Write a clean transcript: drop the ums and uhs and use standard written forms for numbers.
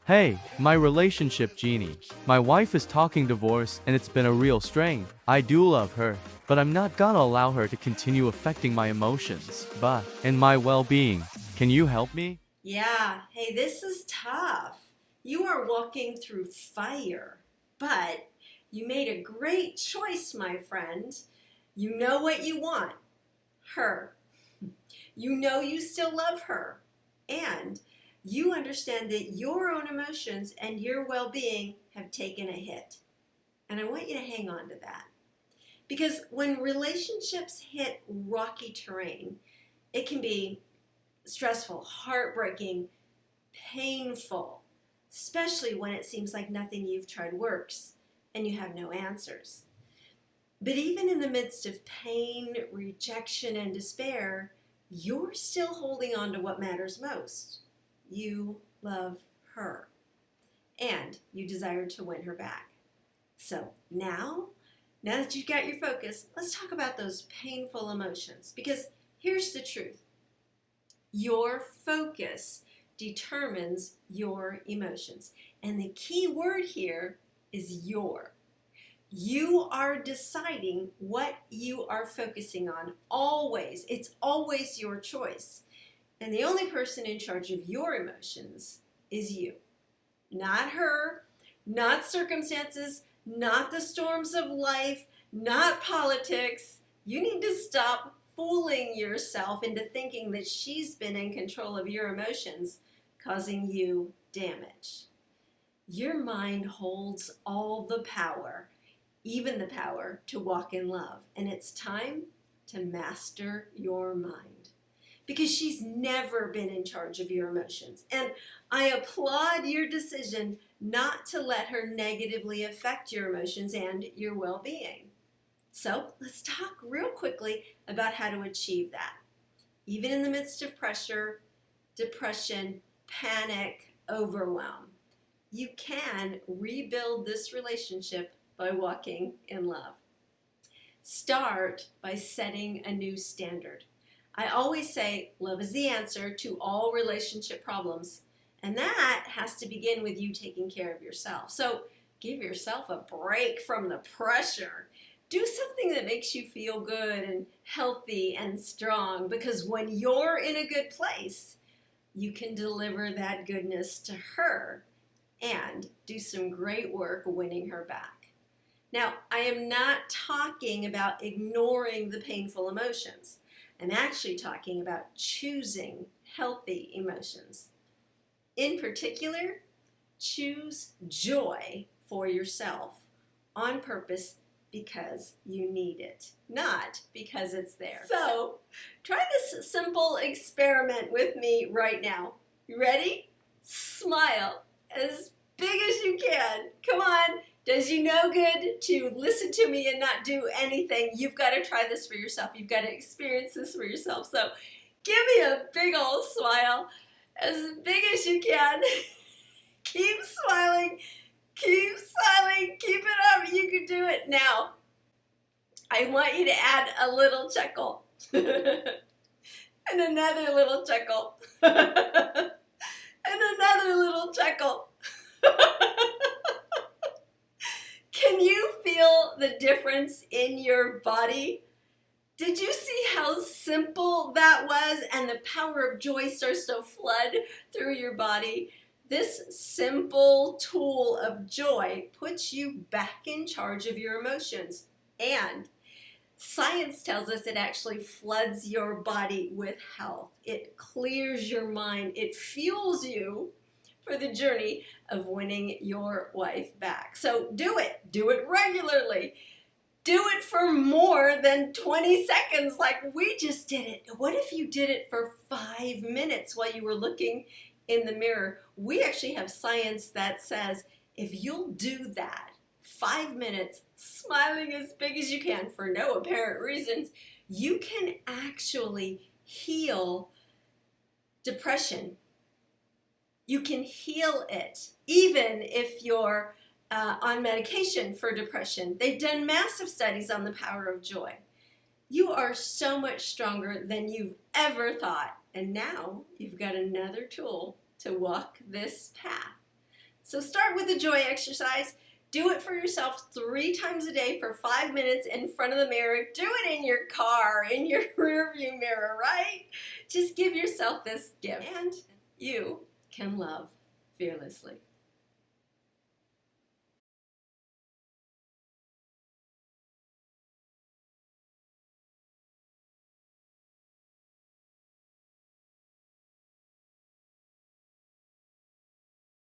Hey, my relationship genie. My wife is talking divorce and it's been a real strain. I do love her, but I'm not gonna allow her to continue affecting my emotions, and my well-being. Can you help me? Yeah, hey, this is tough. You are walking through fire, but you made a great choice, my friend. You know what you want her. You know you still love her. And you understand that your own emotions and your well being have taken a hit. And I want you to hang on to that. Because when relationships hit rocky terrain, it can be stressful, heartbreaking, painful, especially when it seems like nothing you've tried works and you have no answers. But even in the midst of pain, rejection, and despair, you're still holding on to what matters most. You love her, and you desire to win her back. So now that you've got your focus, let's talk about those painful emotions. Because here's the truth: your focus determines your emotions. And the key word here is your. You are deciding what you are focusing on always. It's always your choice. And the only person in charge of your emotions is you. Not her, not circumstances, not the storms of life, not politics. You need to stop fooling yourself into thinking that she's been in control of your emotions, causing you damage. Your mind holds all the power, even the power to walk in love. And it's time to master your mind, because she's never been in charge of your emotions. And I applaud your decision not to let her negatively affect your emotions and your well being. So let's talk real quickly about how to achieve that. Even in the midst of pressure, depression, panic, overwhelm, you can rebuild this relationship by walking in love. Start by setting a new standard. I always say love is the answer to all relationship problems, and that has to begin with you taking care of yourself. So give yourself a break from the pressure. Do something that makes you feel good and healthy and strong, because when you're in a good place, you can deliver that goodness to her and do some great work winning her back. Now, I am not talking about ignoring the painful emotions. I'm actually talking about choosing healthy emotions. In particular, choose joy for yourself on purpose, because you need it, not because it's there. So, try this simple experiment with me right now. You ready? Smile as big as you can. Come on. Does you no good to listen to me and not do anything? You've got to try this for yourself. You've got to experience this for yourself. So give me a big old smile, as big as you can. Keep smiling. Keep smiling. Keep it up. You can do it. Now, I want you to add a little chuckle. And another little chuckle. And another little chuckle. Can you feel the difference in your body? Did you see how simple that was? And the power of joy starts to flood through your body. This simple tool of joy puts you back in charge of your emotions. And science tells us it actually floods your body with health. It clears your mind. It fuels you for the journey of winning your wife back. So do it. Do it regularly. Do it for more than 20 seconds like we just did it. What if you did it for 5 minutes while you were looking in the mirror? We actually have science that says if you'll do that, 5 minutes, smiling as big as you can for no apparent reasons, you can actually heal depression. You can heal it, even if you're on medication for depression. They've done massive studies on the power of joy. You are so much stronger than you've ever thought. And now you've got another tool to walk this path. So start with the joy exercise. Do it for yourself 3 times a day for 5 minutes in front of the mirror. Do it in your car, in your rearview mirror, right? Just give yourself this gift. And you can love fearlessly.